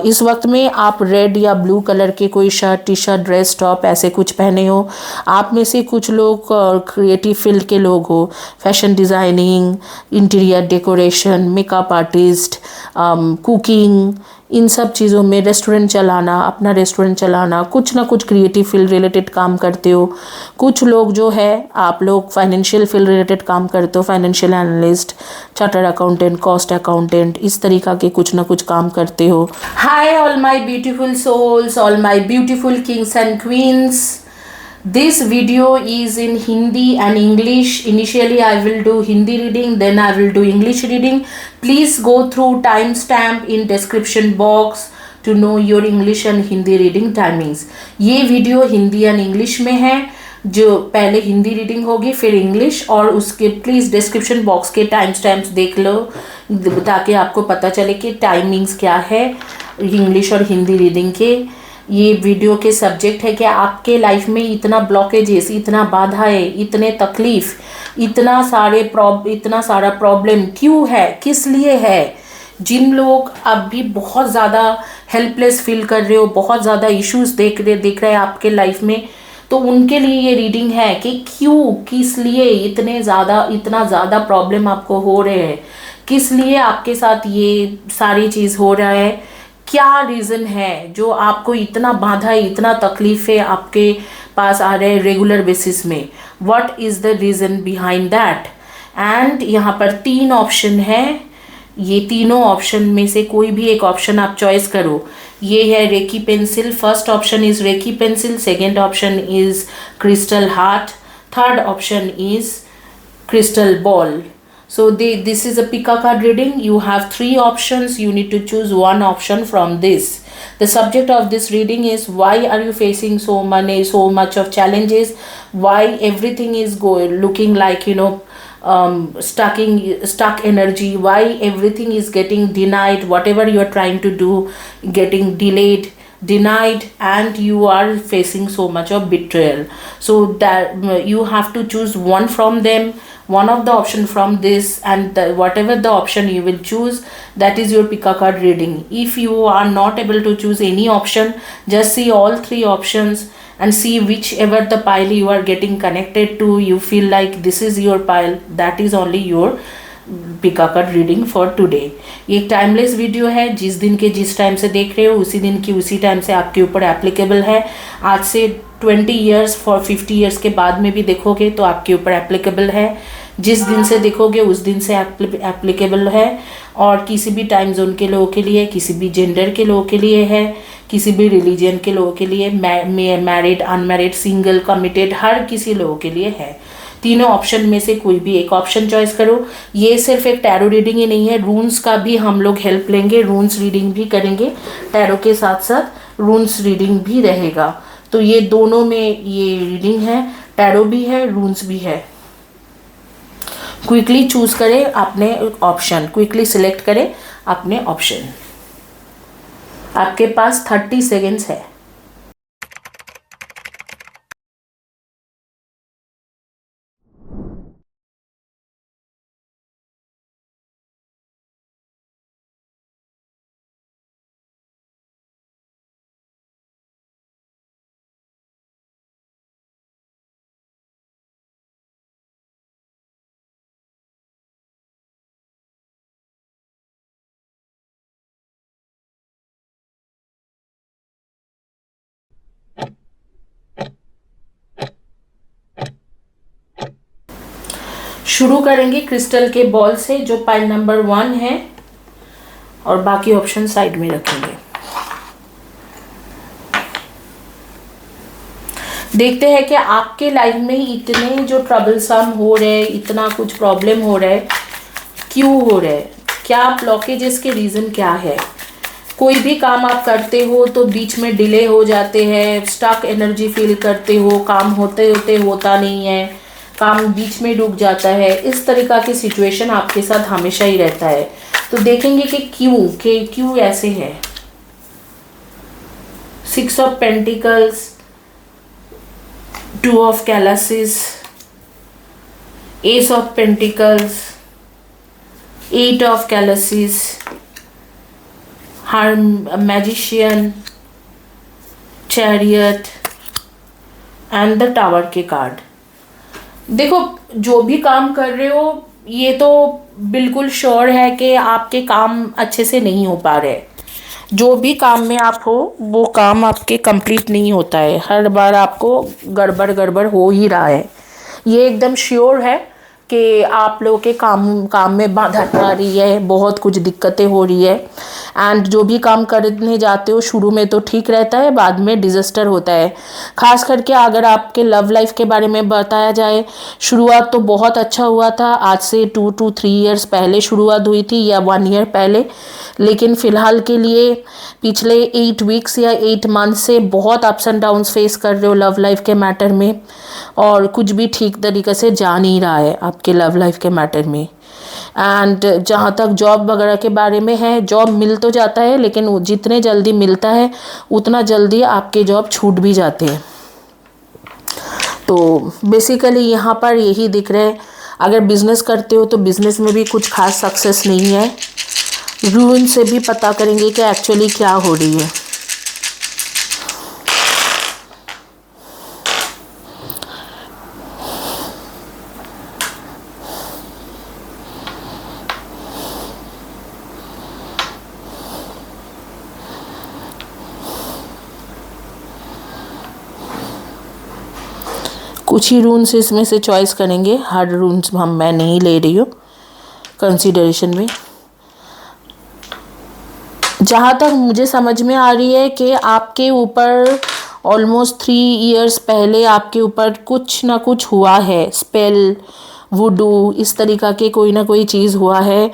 इस वक्त में आप रेड या ब्लू कलर के कोई shirt, T shirt, dress, top ऐसे कुछ पहने हो। आप में से कुछ लोग क्रिएटिव फील्ड के लोग हो, fashion designing, interior decoration, makeup artist, cooking, इन सब चीज़ों में, रेस्टोरेंट चलाना, अपना रेस्टोरेंट चलाना, कुछ ना कुछ क्रिएटिव फील्ड रिलेटेड काम करते हो। कुछ लोग जो है, आप लोग फाइनेंशियल फील्ड रिलेटेड काम करते हो, financial analyst, chartered accountant, cost accountant, इस तरीका के कुछ ना कुछ काम करते हो। Hi all my beautiful souls, all my beautiful kings and queens. This video is in Hindi and English. Initially I will do Hindi reading, then I will do English reading. Please go through timestamp in description box to know your English and Hindi reading timings. ये video Hindi and English में है, जो पहले Hindi reading होगी फिर English, और उसके please description box के टाइम स्टैम्प्स देख लो ताकि आपको पता चले कि टाइमिंग्स क्या है इंग्लिश और हिंदी रीडिंग के। ये वीडियो के सब्जेक्ट है कि आपके लाइफ में इतना ब्लॉकेजेस, इतना बाधाएं, इतने तकलीफ, इतना सारा प्रॉब्लम क्यों है, किस लिए है। जिन लोग अब भी बहुत ज़्यादा हेल्पलेस फील कर रहे हो, बहुत ज़्यादा इश्यूज देख रहे हैं आपके लाइफ में, तो उनके लिए ये रीडिंग है कि क्यों, किस लिए इतना ज़्यादा प्रॉब्लम आपको हो रहे हैं, किस लिए आपके साथ ये सारी चीज़ हो रहा है, क्या रीज़न है जो आपको इतना बाधा है, इतना तकलीफ है आपके पास आ रहे हैं रेगुलर बेसिस में। What is the reason behind that. And यहाँ पर 3 ऑप्शन है, ये तीनों ऑप्शन में से कोई भी एक ऑप्शन आप चॉइस करो। ये है reiki pencil, first option is reiki pencil, second option is crystal heart, third option is crystal ball. So this is a pick a card reading. You have 3 options. You need to choose one option from this. The subject of this reading is why are you facing so much of challenges? Why everything is looking like stuck energy? Why everything is getting denied? Whatever you are trying to do, getting delayed, denied, and you are facing so much of betrayal. So that you have to choose one from them, one of the option from this, and whatever the option you will choose, that is your pick a card reading. If you are not able to choose any option, just see all 3 options and see whichever the pile you are getting connected to, you feel like this is your pile, that is only your pick a card reading for today. ये एक timeless video है, जिस दिन के जिस time से देख रहे हो उसी दिन की उसी टाइम से आपके ऊपर एप्लीकेबल है। आज से 20 ईयर्स फॉर 50 ईयर्स के बाद में भी देखोगे तो आपके ऊपर एप्लीकेबल है, जिस दिन से देखोगे उस दिन से एप्लीकेबल है, और किसी भी टाइम जोन के लोगों के लिए, किसी भी जेंडर के लोगों के लिए है, किसी भी रिलीजन के लोगों के लिए, मैरिड, अनमैरिड, सिंगल, कमिटेड, हर किसी लोगों के लिए है। तीनों ऑप्शन में से कोई भी एक ऑप्शन चॉइस करो। ये सिर्फ एक टैरो रीडिंग ही नहीं है, रून्स का भी हम लोग हेल्प लेंगे, रून्स रीडिंग भी करेंगे, टैरो के साथ साथ रून्स रीडिंग भी रहेगा। तो ये दोनों में ये रीडिंग है, टैरो भी है, रून्स भी है। क्विकली चूज करें अपने ऑप्शन, क्विकली सिलेक्ट करें अपने ऑप्शन। आपके पास 30 सेकेंड्स है। शुरू करेंगे क्रिस्टल के बॉल से, जो पाइल नंबर 1 है, और बाकी ऑप्शन साइड में रखेंगे। देखते हैं कि आपके लाइफ में इतने जो ट्रबलसम हो रहे हैं, इतना कुछ प्रॉब्लम हो रहा है, क्यों हो रहा है, क्या ब्लॉकेजेस के रीज़न क्या है। कोई भी काम आप करते हो तो बीच में डिले हो जाते हैं, स्टक एनर्जी फील करते हो, काम होते होते होता नहीं है, काम बीच में रुक जाता है, इस तरीका की सिचुएशन आपके साथ हमेशा ही रहता है। तो देखेंगे कि क्यों ऐसे है। 6 of pentacles, 2 of chalices, ace of pentacles, 8 of chalices, हर magician, chariot and the tower के कार्ड। देखो, जो भी काम कर रहे हो ये तो बिल्कुल श्योर है कि आपके काम अच्छे से नहीं हो पा रहे। जो भी काम में आप हो वो काम आपके कंप्लीट नहीं होता है, हर बार आपको गड़बड़ गड़बड़ हो ही रहा है। ये एकदम श्योर है कि आप लोगों के काम में बाधा आ रही है, बहुत कुछ दिक्कतें हो रही है। एंड जो भी काम करने जाते हो शुरू में तो ठीक रहता है, बाद में डिज़ास्टर होता है। खास करके अगर आपके लव लाइफ के बारे में बताया जाए, शुरुआत तो बहुत अच्छा हुआ था, आज से 2 to 3 इयर्स पहले शुरुआत हुई थी या 1 ईयर पहले। लेकिन फ़िलहाल के लिए पिछले 8 वीक्स या 8 मंथ से बहुत अप्स एंड डाउन्स फेस कर रहे हो लव लाइफ के मैटर में, और कुछ भी ठीक तरीके से जा नहीं रहा है आपके लव लाइफ के मैटर में। एंड जहाँ तक जॉब वगैरह के बारे में है, जॉब मिल तो जाता है लेकिन जितने जल्दी मिलता है उतना जल्दी आपके जॉब छूट भी जाते हैं। तो बेसिकली यहाँ पर यही दिख रहा है। अगर बिज़नेस करते हो तो बिज़नेस में भी कुछ खास सक्सेस नहीं है। रून से भी पता करेंगे कि एक्चुअली क्या हो रही है। कुछ ही रून्स इसमें से चॉइस करेंगे, हर रून्स मैं नहीं ले रही हूँ कंसिडरेशन में। जहाँ तक मुझे समझ में आ रही है कि आपके ऊपर ऑलमोस्ट 3 इयर्स पहले आपके ऊपर कुछ ना कुछ हुआ है, स्पेल, वुडू, इस तरीक़ा के कोई ना कोई चीज़ हुआ है।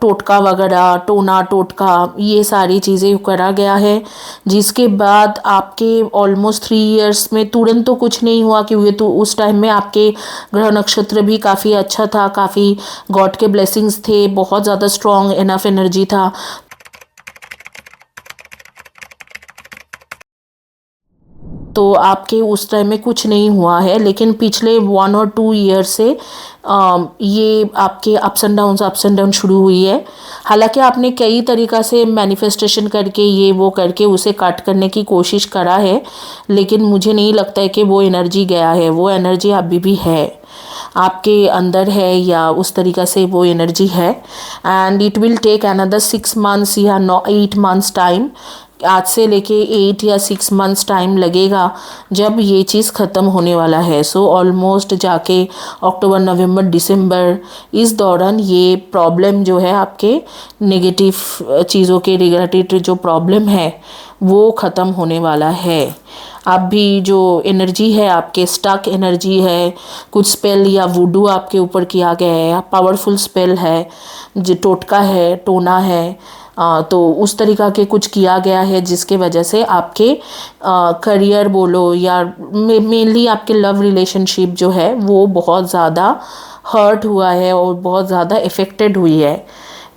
टोटका वगैरह, टोना टोटका, ये सारी चीज़ें करा गया है, जिसके बाद आपके ऑलमोस्ट 3 इयर्स में तुरंत तो कुछ नहीं हुआ, क्योंकि तो उस टाइम में आपके ग्रह नक्षत्र भी काफ़ी अच्छा था, काफ़ी गॉड के ब्लेसिंग्स थे, बहुत ज़्यादा स्ट्रॉन्ग इनफ एनर्जी था। तो आपके उस टाइम में कुछ नहीं हुआ है। लेकिन पिछले 1 और 2 ईयर से ये आपके अप्स एंड डाउन शुरू हुई है। हालांकि आपने कई तरीक़ा से मैनिफेस्टेशन करके ये वो करके उसे कट करने की कोशिश करा है, लेकिन मुझे नहीं लगता है कि वो एनर्जी गया है। वो एनर्जी अभी भी है, आपके अंदर है, या उस तरीक़ा से वो एनर्जी है। And it will take another 6 months या 8 मंथ्स टाइम। आज से लेके 8 या 6 मंथ्स टाइम लगेगा जब ये चीज़ ख़त्म होने वाला है। सो ऑलमोस्ट जाके अक्टूबर, नवंबर, दिसंबर, इस दौरान ये प्रॉब्लम जो है आपके नेगेटिव चीज़ों के रिलेटेड जो प्रॉब्लम है वो ख़त्म होने वाला है। अब भी जो एनर्जी है आपके स्टक एनर्जी है, कुछ स्पेल या वुडू आपके ऊपर किया गया है, पावरफुल स्पेल है, जो टोटका है, टोना है, तो उस तरीक़ा के कुछ किया गया है जिसके वजह से आपके करियर बोलो या मेनली आपके लव रिलेशनशिप जो है वो बहुत ज़्यादा हर्ट हुआ है और बहुत ज़्यादा इफ़ेक्टेड हुई है।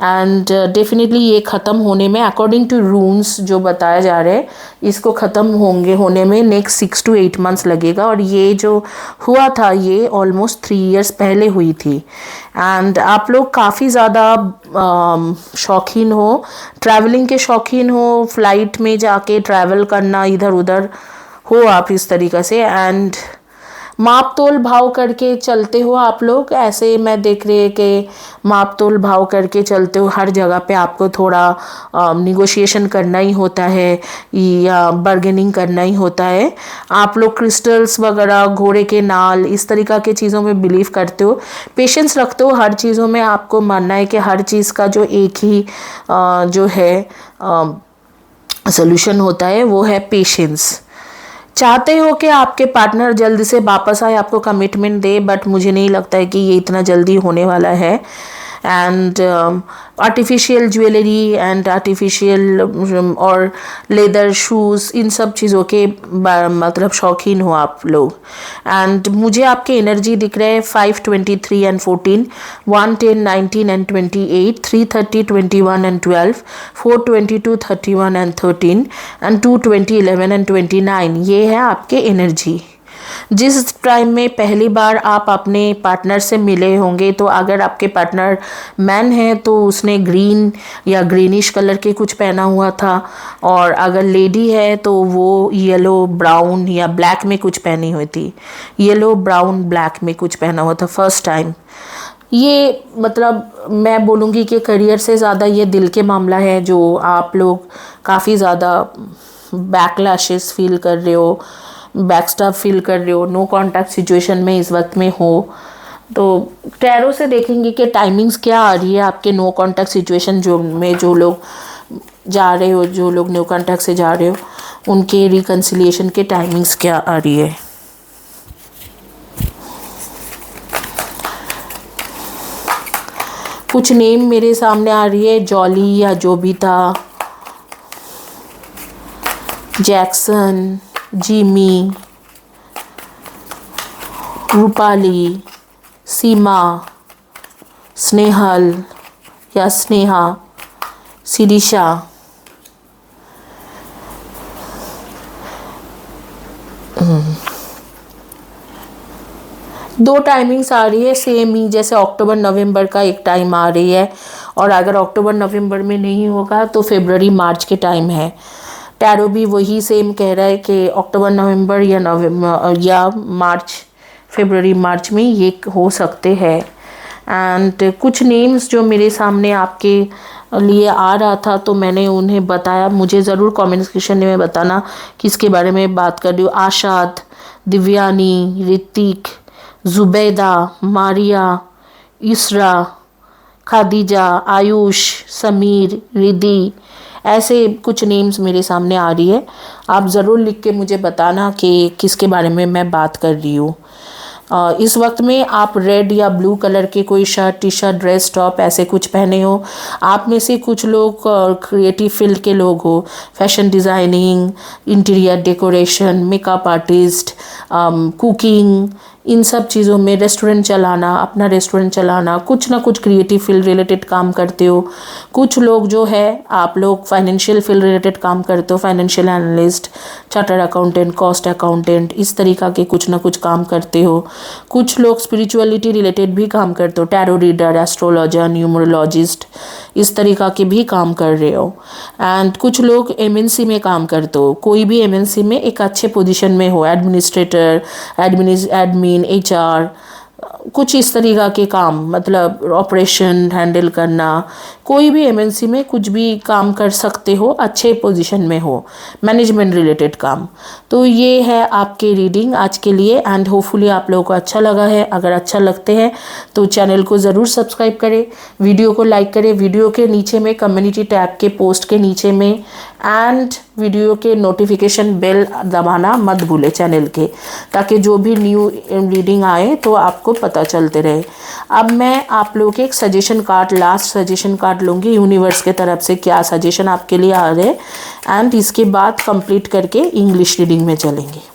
एंड डेफिनेटली ये ख़त्म होने में अकॉर्डिंग टू रूल्स जो बताया जा रहा है, इसको ख़त्म होने में नेक्स्ट 6 to 8 मंथ्स लगेगा। और ये जो हुआ था ये ऑलमोस्ट 3 इयर्स पहले हुई थी। एंड आप लोग काफ़ी ज़्यादा शौकीन हो, ट्रैवलिंग के शौकीन हो, फ्लाइट में जाके ट्रैवल करना, इधर उधर हो आप इस तरीक़े से। एंड माप तोल भाव करके चलते हो आप लोग, ऐसे मैं देख रही है कि माप तोल भाव करके चलते हो। हर जगह पे आपको थोड़ा निगोशिएशन करना ही होता है या बार्गेनिंग करना ही होता है। आप लोग क्रिस्टल्स वगैरह, घोड़े के नाल, इस तरीक़ा के चीज़ों में बिलीव करते हो, पेशेंस रखते हो हर चीज़ों में। आपको मानना है कि हर चीज़ का जो एक ही जो है सॉल्यूशन होता है वो है पेशेंस। चाहते हो कि आपके पार्टनर जल्दी से वापस आए, आपको कमिटमेंट दे, बट मुझे नहीं लगता है कि ये इतना जल्दी होने वाला है। And artificial jewellery and artificial और लेदर शूज़, इन सब चीज़ों के मतलब शौकीन हो आप लोग। एंड मुझे आपके एनर्जी दिख रहे हैं 5, 23 and 14, 1, 10, 19 and 28, 3, 30, 21 and 12, 4, 22, 31 and 13 and 2, 20, 11 and 29। ये है आपके एनर्जी। जिस टाइम में पहली बार आप अपने पार्टनर से मिले होंगे, तो अगर आपके पार्टनर मैन है तो उसने ग्रीन या ग्रीनिश कलर के कुछ पहना हुआ था, और अगर लेडी है तो वो येलो ब्राउन या ब्लैक में कुछ पहनी हुई थी, येलो ब्राउन ब्लैक में कुछ पहना हुआ था फर्स्ट टाइम। ये मतलब मैं बोलूँगी कि करियर से ज़्यादा ये दिल के मामला है, जो आप लोग काफ़ी ज़्यादा बैकलैशेस फील कर रहे हो, बैकस्टैब फील कर रहे हो, नो कांटेक्ट सिचुएशन में इस वक्त में हो। तो टैरो से देखेंगे कि टाइमिंग्स क्या आ रही है आपके नो कांटेक्ट सिचुएशन जो लोग जा रहे हो, जो लोग नो कांटेक्ट से जा रहे हो, उनके रिकन्सिलिएशन के टाइमिंग्स क्या आ रही है। कुछ नेम मेरे सामने आ रही है, जॉली या जोबिता, जैक्सन, जिमी, रूपाली, सीमा, स्नेहल या स्नेहा, शिरीषा। दो टाइमिंग्स आ रही है सेम ही, जैसे अक्टूबर नवंबर का एक टाइम आ रही है, और अगर अक्टूबर नवंबर में नहीं होगा तो फरवरी मार्च के टाइम है। टैरो भी वही सेम कह रहा है कि अक्टूबर नवंबर या मार्च, फरवरी मार्च में ये हो सकते हैं। एंड कुछ नेम्स जो मेरे सामने आपके लिए आ रहा था तो मैंने उन्हें बताया, मुझे ज़रूर कमेंट सेक्शन में बताना किसके बारे में बात कर रही हूँ। आशाद, दिव्यानी, ऋतिक, जुबैदा, मारिया, इसरा, खादीजा, आयुष, समीर, रिद्धि, ऐसे कुछ नेम्स मेरे सामने आ रही है। आप ज़रूर लिख के मुझे बताना कि किसके बारे में मैं बात कर रही हूँ। इस वक्त में आप रेड या ब्लू कलर के कोई shirt, T shirt, dress, top ऐसे कुछ पहने हो। आप में से कुछ लोग क्रिएटिव फील्ड के लोग हो, fashion designing, interior decoration, makeup artist, cooking, इन सब चीज़ों में, रेस्टोरेंट चलाना, अपना रेस्टोरेंट चलाना, कुछ ना कुछ क्रिएटिव फील्ड रिलेटेड काम करते हो। कुछ लोग जो है आप लोग फाइनेंशियल फील्ड रिलेटेड काम करते हो, financial analyst, chartered accountant, cost accountant, इस तरीक़ा के कुछ ना कुछ काम करते हो। कुछ लोग स्पिरिचुअलिटी रिलेटेड भी काम करते हो, टैरो रीडर, एस्ट्रोलॉजर, न्यूमरोलॉजिस्ट, इस तरीक़ा के भी काम कर रहे हो। एंड कुछ लोग एमएनसी में काम करते हो, कोई भी एमएनसी में एक अच्छे पोजीशन में हो, एडमिनिस्ट्रेटर, एडमिन, एचआर, कुछ इस तरीक़ा के काम, मतलब ऑपरेशन हैंडल करना, कोई भी एमएनसी में कुछ भी काम कर सकते हो, अच्छे पोजीशन में हो, मैनेजमेंट रिलेटेड काम। तो ये है आपके रीडिंग आज के लिए, एंड होपफुली आप लोगों को अच्छा लगा है। अगर अच्छा लगते हैं तो चैनल को ज़रूर सब्सक्राइब करें, वीडियो को लाइक करें, वीडियो के नीचे में कम्युनिटी टैब के पोस्ट के नीचे में एंड वीडियो के नोटिफिकेशन बेल दबाना मत भूले चैनल के, ताकि जो भी न्यू रीडिंग आए तो आपको पता चलते रहे। अब मैं आप लोगों के एक suggestion card, last suggestion card लूँगी यूनिवर्स के तरफ से, क्या सजेशन आपके लिए आ रहे, एंड इसके बाद कंप्लीट करके इंग्लिश रीडिंग में चलेंगे।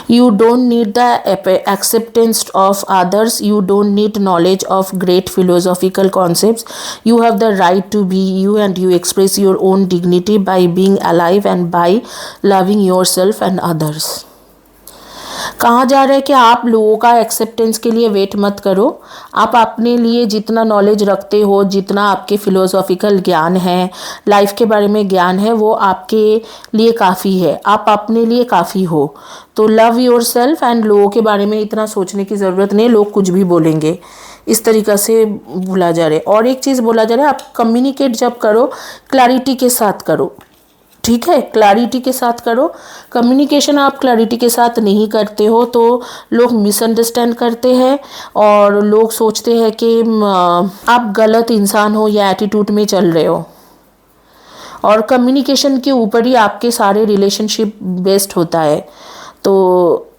You don't need the acceptance of others. You don't need knowledge of great philosophical concepts. You have the right to be you, and you express your own dignity by being alive and by loving yourself and others. कहाँ जा रहे हैं कि आप लोगों का acceptance के लिए वेट मत करो। आप अपने लिए जितना नॉलेज रखते हो, जितना आपके फिलोसॉफिकल ज्ञान है, लाइफ के बारे में ज्ञान है, वो आपके लिए काफ़ी है। आप अपने लिए काफ़ी हो। तो लव योर सेल्फ, एंड लोगों के बारे में इतना सोचने की ज़रूरत नहीं, लोग कुछ भी बोलेंगे, इस तरीक़ा से बोला जा रहा है। और एक चीज़ बोला जा रहा है, आप कम्युनिकेट जब करो क्लैरिटी के साथ करो, ठीक है, क्लैरिटी के साथ करो। कम्युनिकेशन आप क्लैरिटी के साथ नहीं करते हो तो लोग मिसअंडरस्टैंड करते हैं, और लोग सोचते हैं कि आप गलत इंसान हो या एटीट्यूड में चल रहे हो। और कम्युनिकेशन के ऊपर ही आपके सारे रिलेशनशिप बेस्ड होता है। तो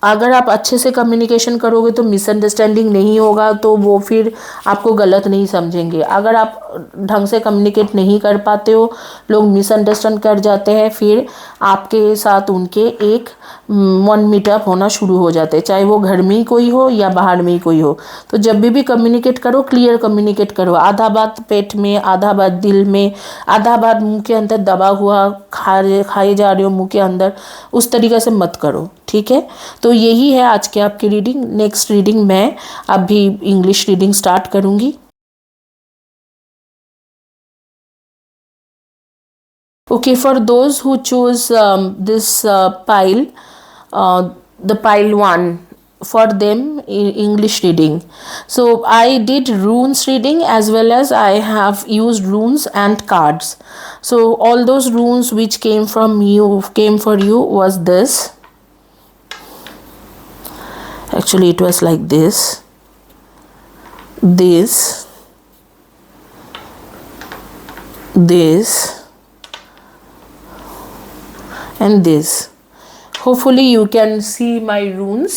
अगर आप अच्छे से कम्युनिकेशन करोगे तो मिसअंडरस्टैंडिंग नहीं होगा, तो वो फिर आपको गलत नहीं समझेंगे। अगर आप ढंग से कम्युनिकेट नहीं कर पाते हो, लोग मिसअंडरस्टैंड कर जाते हैं, फिर आपके साथ उनके एक मन मीटअप होना शुरू हो जाते हैं, चाहे वो घर में ही कोई हो या बाहर में ही कोई हो। तो जब भी कम्युनिकेट करो, क्लियर कम्युनिकेट करो। आधा बात पेट में, आधा बात दिल में, आधा बात मुंह के अंदर दबा हुआ खाए जा रहे हो मुंह के अंदर, उस तरीके से मत करो, ठीक है। तो यही है आज के आपकी रीडिंग। नेक्स्ट रीडिंग मैं अभी इंग्लिश रीडिंग स्टार्ट करूँगी। Okay, for those who choose this pile, the pile one, for them English reading. So I did runes reading as well as I have used runes and cards. So all those runes which came for you was this. Actually it was like this, this and this. Hopefully you can see my runes.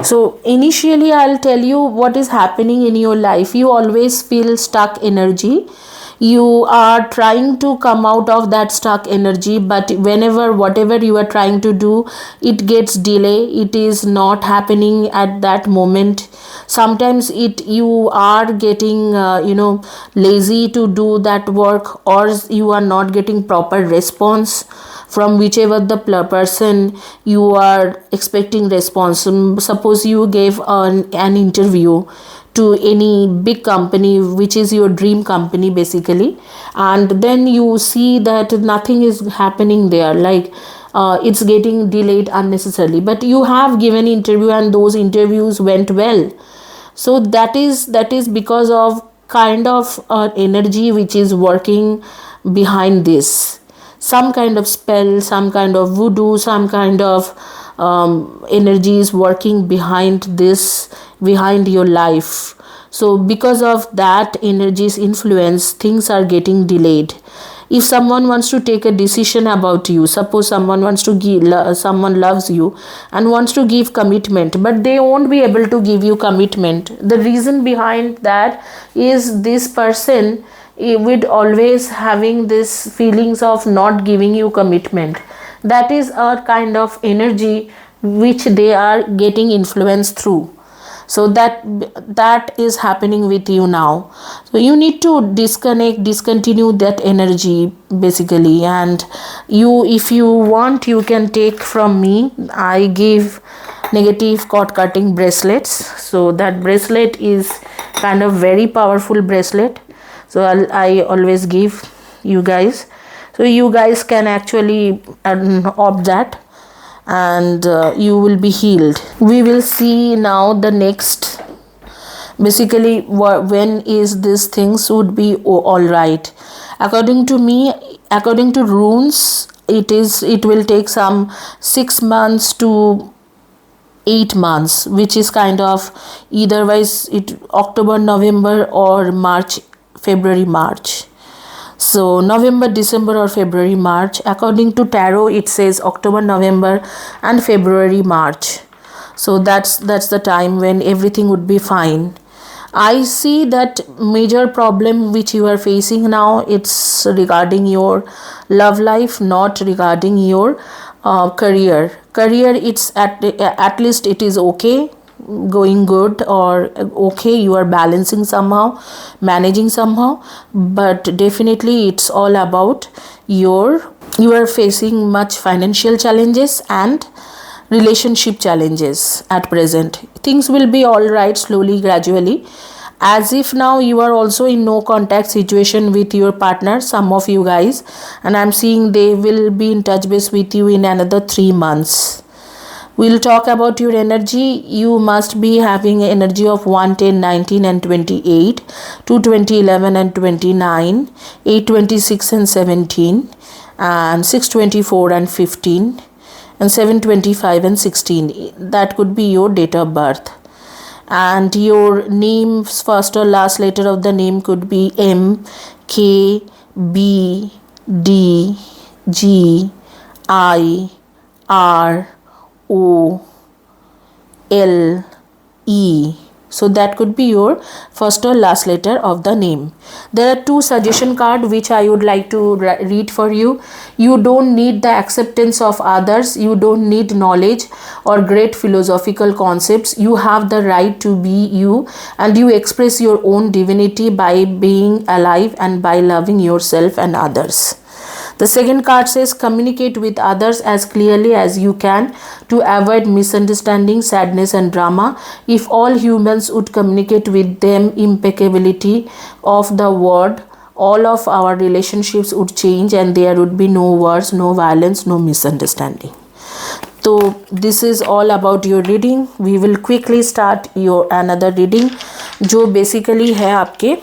So initially I'll tell you what is happening in your life. You always feel stuck energy. You are trying to come out of that stuck energy, but whatever you are trying to do, it gets delay. It is not happening at that moment. Sometimes you are getting lazy to do that work, or you are not getting proper response from whichever the person you are expecting response. Suppose you gave an interview to any big company, which is your dream company basically, and then you see that nothing is happening there, like it's getting delayed unnecessarily, but you have given interview and those interviews went well. So that is because of kind of energy which is working behind this. Some kind of spell, some kind of voodoo, some kind of energy is working behind this, behind your life. So because of that energy's influence, things are getting delayed. If someone wants to take a decision about you, suppose someone wants to someone loves you and wants to give commitment, but they won't be able to give you commitment. The reason behind that is this person with always having this feelings of not giving you commitment. That is a kind of energy which they are getting influenced through. So that is happening with you now. So you need to discontinue that energy basically. And if you want, you can take from me. I give negative cord cutting bracelets. So that bracelet is kind of very powerful bracelet. So I always give you guys. So you guys can actually opt that, and you will be healed. We will see now the next, basically when is these things would be all right. According to me, according to runes, it will take some 6 months to 8 months, which is kind of eitherwise October, November, or March, February, March. So November, December, or February, March. According to tarot, it says October, November, and February, March. So that's the time when everything would be fine. I see that major problem which you are facing now, it's regarding your love life, not regarding your career. It's at least it is okay, going good, or okay, you are balancing somehow, managing somehow, but definitely it's all about you are facing much financial challenges and relationship challenges at present. Things will be all right slowly, gradually, as if now you are also in no contact situation with your partner, some of you guys, and I'm seeing they will be in touch base with you in another 3 months. We'll talk about your energy. You must be having an energy of 1, 10, 19 and 28, 2, 20, 11 and 29, 8, 26 and 17, and 6, 24 and 15, and 7, 25 and 16. That could be your date of birth. And your name's first or last letter of the name could be M, K, B, D, G, I, R, O, L, E, So that could be your first or last letter of the name. There are 2 suggestion card which I would like to read for you. You don't need the acceptance of others. You don't need knowledge or great philosophical concepts. You have the right to be you, and you express your own divinity by being alive and by loving yourself and others. The second card says communicate with others as clearly as you can to avoid misunderstanding, sadness and drama. If all humans would communicate with them impeccability of the word, all of our relationships would change and there would be no wars, no violence, no misunderstanding. So this is all about your reading. We will quickly start your another reading जो basically है आपके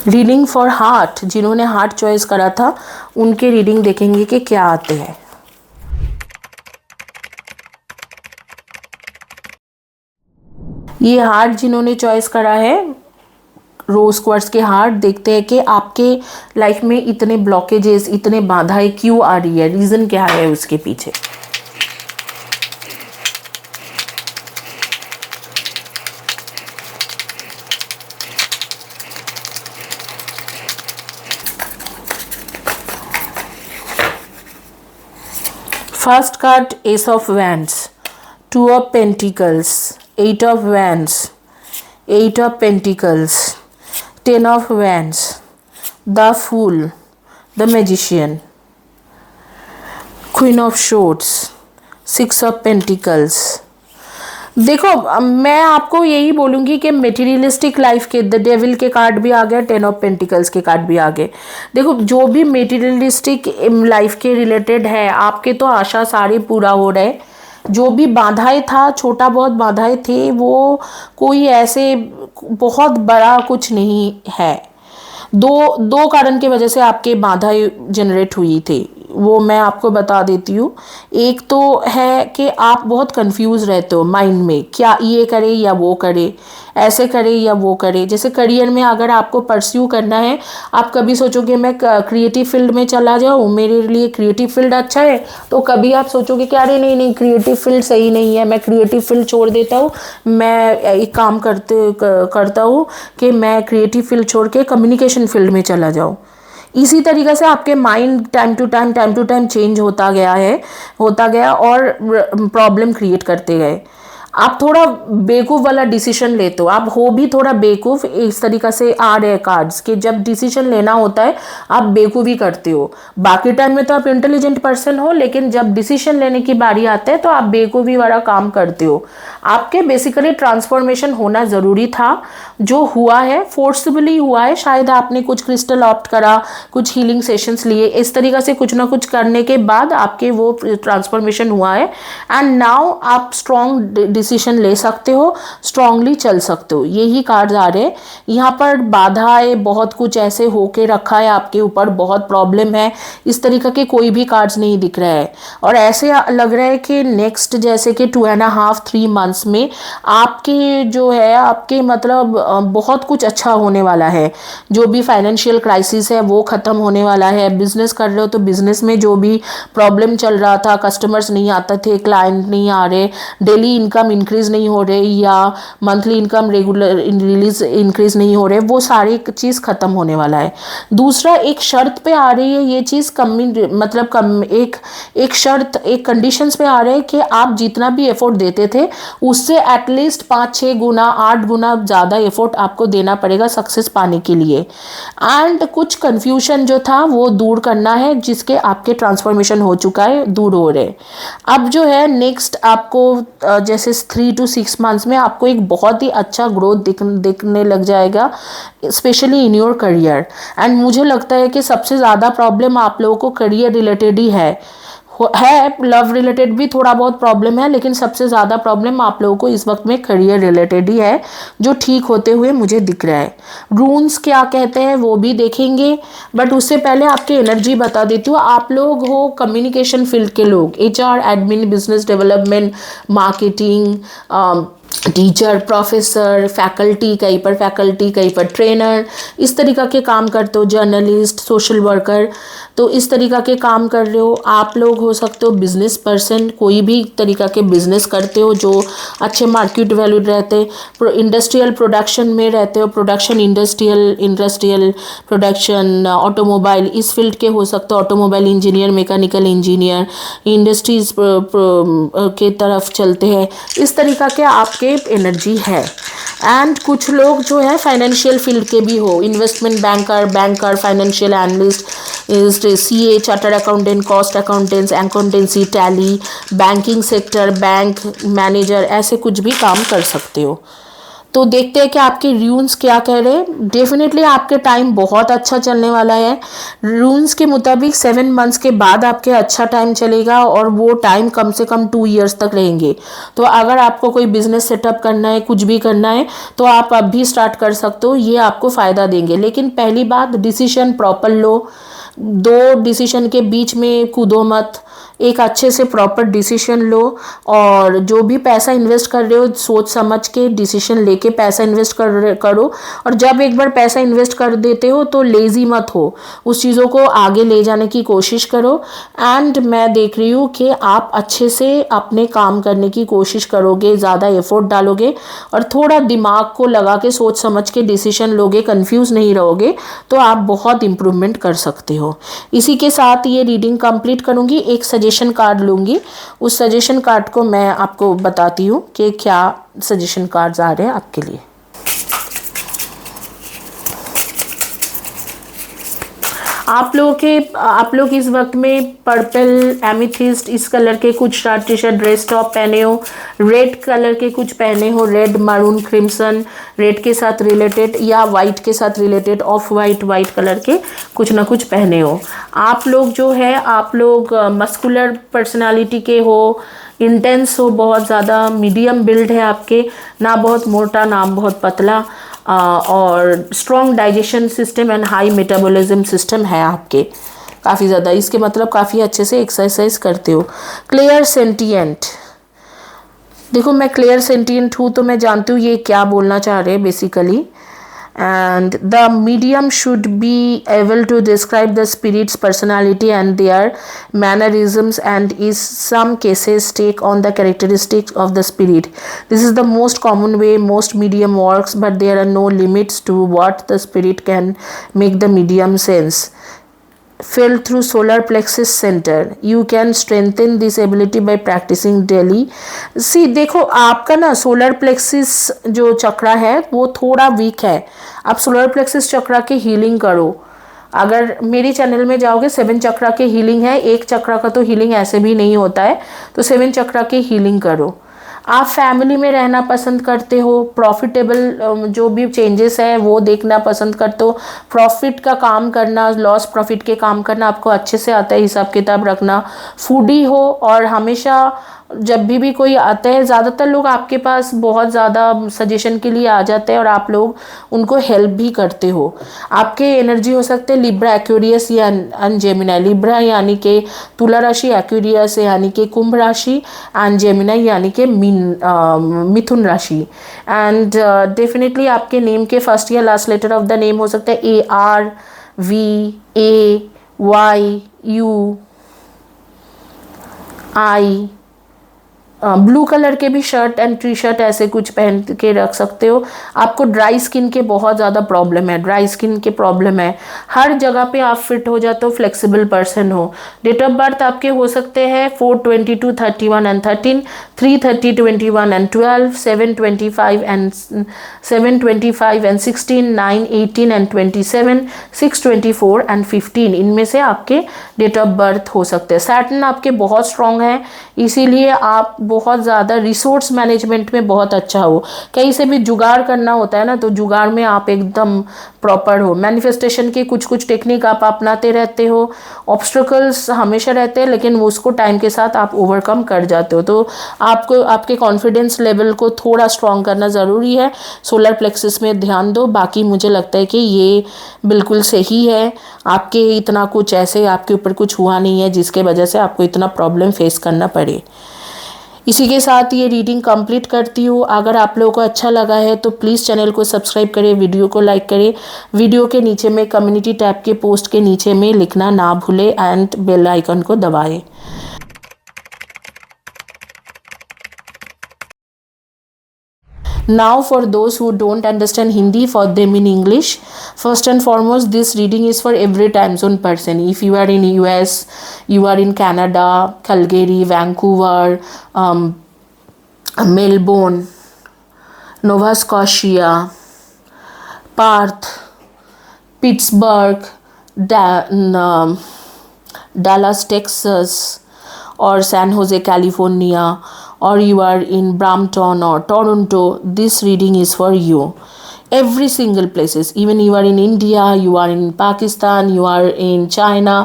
reading for heart. जिन्होंने heart choice करा था उनके reading देखेंगे कि क्या आते हैं. ये हार्ट जिन्होंने चॉइस करा है रोज क्वार्ट्ज के हार्ट, देखते हैं कि आपके लाइफ में इतने ब्लॉकेजेस, इतने बाधाएं क्यों आ रही है, रीज़न क्या है उसके पीछे. First card, Ace of Wands, 2 of Pentacles, 8 of Wands, 8 of Pentacles, 10 of Wands, the Fool, the Magician, Queen of Swords, 6 of Pentacles. देखो मैं आपको यही बोलूँगी कि मेटीरियलिस्टिक लाइफ के द डेविल के कार्ड भी आ गए, 10 ऑफ पेंटिकल्स के कार्ड भी आ गए. देखो जो भी मेटीरियलिस्टिक लाइफ के रिलेटेड है आपके तो आशा सारे पूरा हो रहे. जो भी बाधाएं था, छोटा बहुत बाधाएं थे, वो कोई ऐसे बहुत बड़ा कुछ नहीं है. दो कारण की वजह से आपके बाधाएं जनरेट हुई थी, वो मैं आपको बता देती हूँ. एक तो है कि आप बहुत कंफ्यूज रहते हो माइंड में, क्या ये करे या वो करे, ऐसे करे या वो करे. जैसे करियर में अगर आपको परस्यू करना है, आप कभी सोचोगे मैं क्रिएटिव फील्ड में चला जाऊँ, मेरे लिए क्रिएटिव फील्ड अच्छा है, तो कभी आप सोचोगे कि अरे नहीं क्रिएटिव फील्ड सही नहीं है, मैं क्रिएटिव फील्ड छोड़ देता हूँ, मैं एक काम करता हूँ कि मैं क्रिएटिव फील्ड छोड़ के कम्युनिकेशन फील्ड में चला जाऊँ. इसी तरीक़े से आपके mind time to time change होता गया और प्रॉब्लम क्रिएट करते गए. आप थोड़ा बेवकूफ़ वाला डिसीजन लेते हो, आप हो भी थोड़ा बेवकूफ़. इस तरीक़ा से आ रहे हैं कार्ड्स कि जब डिसीजन लेना होता है आप बेवकूफ़ी करते हो. बाकी टाइम में तो आप इंटेलिजेंट पर्सन हो, लेकिन जब डिसीजन लेने की बारी आती है तो आप बेवकूफ़ी वाला काम करते हो. आपके बेसिकली ट्रांसफॉर्मेशन होना ज़रूरी था, जो हुआ है फोर्सबली हुआ है. शायद आपने कुछ क्रिस्टल ऑप्ट करा, कुछ हीलिंग सेशंस लिए, इस तरीक़ा से कुछ ना कुछ करने के बाद आपके वो ट्रांसफॉर्मेशन हुआ है. एंड नाउ आप स्ट्रॉन्ग डिसीजन ले सकते हो, स्ट्रांगली चल सकते हो. यही कार्ड्स आ रहे हैं. यहाँ पर बाधाएं बहुत कुछ ऐसे होके रखा है आपके ऊपर, बहुत प्रॉब्लम है, इस तरीके के कोई भी कार्ड्स नहीं दिख रहा है. और ऐसे लग रहा है कि नेक्स्ट जैसे कि 2.5-3 मंथ्स में आपके जो है आपके मतलब बहुत कुछ अच्छा होने वाला है. जो भी फाइनेंशियल क्राइसिस है वो ख़त्म होने वाला है. बिजनेस कर रहे हो तो बिजनेस में जो भी प्रॉब्लम चल रहा था, कस्टमर्स नहीं आते थे, क्लाइंट नहीं आ रहे, डेली इनकम इंक्रीज़ नहीं हो रहे या मंथली इनकम रेगुलर इंक्रीज़ नहीं हो रहे, वो सारी चीज़ ख़त्म होने वाला है. दूसरा एक शर्त पे आ रही है ये चीज़, एक शर्त, एक कंडीशंस पे आ रहे हैं कि आप जितना भी एफर्ट देते थे उससे एटलीस्ट 5-6 गुना 8 गुना ज़्यादा एफर्ट आपको देना पड़ेगा सक्सेस पाने के लिए. एंड कुछ कन्फ्यूजन जो था वो दूर करना है, जिसके आपके ट्रांसफॉर्मेशन हो चुका है, दूर हो रहे. अब जो है नेक्स्ट आपको जैसे 3 to 6 मंथ्स में आपको एक बहुत ही अच्छा ग्रोथ दिखने लग जाएगा, specially in your career. And मुझे लगता है कि सबसे ज़्यादा प्रॉब्लम आप लोगों को करियर रिलेटेड ही है. लव रिलेटेड भी थोड़ा बहुत प्रॉब्लम है, लेकिन सबसे ज़्यादा प्रॉब्लम आप लोगों को इस वक्त में करियर रिलेटेड ही है, जो ठीक होते हुए मुझे दिख रहा है. रून्स क्या कहते हैं वो भी देखेंगे, बट उससे पहले आपकी एनर्जी बता देती हूँ. आप लोग हो कम्युनिकेशन फील्ड के लोग, HR, admin, business development, marketing, teacher, professor, faculty, कहीं पर ट्रेनर, इस तरीक़ा के काम करते हो, जर्नलिस्ट, सोशल वर्कर, तो इस तरीक़ा के काम कर रहे हो। आप लोग हो सकते हो बिजनेस पर्सन, कोई भी तरीक़ा के बिजनेस करते हो जो अच्छे मार्केट वैल्यू रहते, इंडस्ट्रियल प्रोडक्शन में रहते हो, प्रोडक्शन इंडस्ट्रियल प्रोडक्शन, ऑटोमोबाइल इस फील्ड के हो सकते हो, automobile engineer, mechanical engineer, industries के तरफ चलते हैं, इस तरीक़ा के आपके एनर्जी है। एंड कुछ लोग जो है फाइनेंशियल फील्ड के भी हो, investment banker, financial analyst, CA, chartered accountant, cost accountants, accountancy, tally, banking sector, bank manager, ऐसे कुछ भी काम कर सकते हो। तो देखते हैं कि आपके रून्स क्या कह रहे हैं। डेफिनेटली आपके टाइम बहुत अच्छा चलने वाला है। रून्स के मुताबिक 7 मंथ्स के बाद आपके अच्छा टाइम चलेगा और वो टाइम कम से कम 2 इयर्स तक रहेंगे। तो अगर आपको कोई बिजनेस सेटअप करना है, कुछ भी करना है, तो आप अब भी स्टार्ट कर सकते हो, ये आपको फ़ायदा देंगे। लेकिन पहली बात, डिसीजन प्रॉपर लो, 2 डिसीजन के बीच में कूदो मत, एक अच्छे से प्रॉपर डिसीजन लो। और जो भी पैसा इन्वेस्ट कर रहे हो सोच समझ के डिसीजन लेके पैसा इन्वेस्ट करो। और जब एक बार पैसा इन्वेस्ट कर देते हो तो लेज़ी मत हो, उस चीज़ों को आगे ले जाने की कोशिश करो। एंड मैं देख रही हूँ कि आप अच्छे से अपने काम करने की कोशिश करोगे, ज़्यादा एफर्ट डालोगे और थोड़ा दिमाग को लगा के सोच समझ के डिसीजन लोगे, कंफ्यूज नहीं रहोगे, तो आप बहुत इम्प्रूवमेंट कर सकते हो। इसी के साथ ये रीडिंग कंप्लीट करूँगी, एक सजेशन कार्ड लूँगी। उस सजेशन कार्ड को मैं आपको बताती हूँ कि क्या सजेशन कार्ड्स आ रहे हैं आपके लिए। आप लोग इस वक्त में पर्पल, एमिथिस्ट इस कलर के कुछ shirt, T shirt, dress top पहने हो, रेड कलर के कुछ पहने हो, रेड, मरून, क्रिम्सन, रेड के साथ रिलेटेड या वाइट के साथ रिलेटेड, ऑफ वाइट कलर के कुछ ना कुछ पहने हो। आप लोग मस्कुलर पर्सनालिटी के हो, इंटेंस हो, बहुत ज़्यादा मीडियम बिल्ड है आपके, ना बहुत मोटा ना बहुत पतला, और strong digestion system and high metabolism system है आपके काफ़ी ज़्यादा। इसके मतलब काफ़ी अच्छे से एक्सरसाइज करते हो। क्लियर सेंटिएंट, देखो मैं क्लियर सेंटिएंट हूँ तो मैं जानती हूँ ये क्या बोलना चाह रहे हैं basically. and the medium should be able to describe the spirit's personality and their mannerisms and in some cases take on the characteristics of the spirit. This is the most common way most medium works, but there are no limits to what the spirit can make the medium sense. Felt through solar plexus center. You can strengthen this ability by practicing daily. See, देखो आपका ना solar plexus जो चक्रा है वो थोड़ा week है। आप solar plexus चक्रा की हीलिंग करो। अगर मेरी चैनल में जाओगे 7 चक्रा की हीलिंग है, एक चक्रा का तो हीलिंग ऐसे भी नहीं होता है, तो 7 चक्रा की हीलिंग करो। आप फैमिली में रहना पसंद करते हो, प्रॉफिटेबल जो भी चेंजेस है वो देखना पसंद करते हो, प्रॉफिट का काम करना, लॉस प्रॉफिट के काम करना आपको अच्छे से आता है, हिसाब किताब रखना, फूडी हो और हमेशा जब भी कोई आता है, ज़्यादातर लोग आपके पास बहुत ज़्यादा सजेशन के लिए आ जाते हैं और आप लोग उनको हेल्प भी करते हो। आपके एनर्जी हो सकते हैं लिब्रा, एक्वेरियस या जेमिनाई। लिब्रा यानी कि तुला राशि, एक्वेरियस यानी कि कुंभ राशि, एंड जेमिनाई यानी कि मिथुन राशि। एंड डेफिनेटली आपके नेम के फर्स्ट या last letter of the name हो सकता है AR, VA, YU, I। Blue colour के भी शर्ट एंड टी शर्ट ऐसे कुछ पहन के रख सकते हो। आपको ड्राई स्किन के बहुत ज़्यादा प्रॉब्लम है, ड्राई स्किन के प्रॉब्लम है, हर जगह पे आप फिट हो जाते हो, फ्लेक्सिबल पर्सन हो। डेट ऑफ बर्थ आपके हो सकते हैं 4/22, 31 and 13, 3/30, 21 and 12, 7/25 and 16, 9, 18 and 27, 6/24 and 15। इनमें से आपके डेट ऑफ बर्थ हो सकते हैं। सैटर्न आपके बहुत स्ट्रॉन्ग है, इसीलिए आप बहुत ज़्यादा रिसोर्स मैनेजमेंट में बहुत अच्छा हो। कहीं से भी जुगाड़ करना होता है ना, तो जुगाड़ में आप एकदम प्रॉपर हो। मैनिफेस्टेशन की कुछ टेक्निक आप अपनाते रहते हो। ऑब्स्टिकल्स हमेशा रहते हैं लेकिन उसको टाइम के साथ आप ओवरकम कर जाते हो। तो आपको आपके कॉन्फिडेंस लेवल को थोड़ा स्ट्रॉन्ग करना ज़रूरी है। सोलर प्लेक्सस में ध्यान दो। बाकी मुझे लगता है कि ये बिल्कुल सही है। आपके इतना कुछ ऐसे आपके ऊपर कुछ हुआ नहीं है जिसके वजह से आपको इतना प्रॉब्लम फेस करना पड़े। इसी के साथ ये रीडिंग कंप्लीट करती हूँ। अगर आप लोगों को अच्छा लगा है तो प्लीज़ चैनल को सब्सक्राइब करें, वीडियो को लाइक करें, वीडियो के नीचे में कम्युनिटी टैब के पोस्ट के नीचे में लिखना ना भूलें एंड बेल आइकन को दबाएं। Now for those who don't understand Hindi, for them in English, first and foremost, this reading is for every time zone person. If you are in US, you are in Canada, Calgary, Vancouver, Melbourne, Nova Scotia, Perth, Pittsburgh, Dallas, Texas, or San Jose, California, or you are in Brampton or Toronto, this reading is for you. Every single places, even you are in India, you are in Pakistan, you are in China,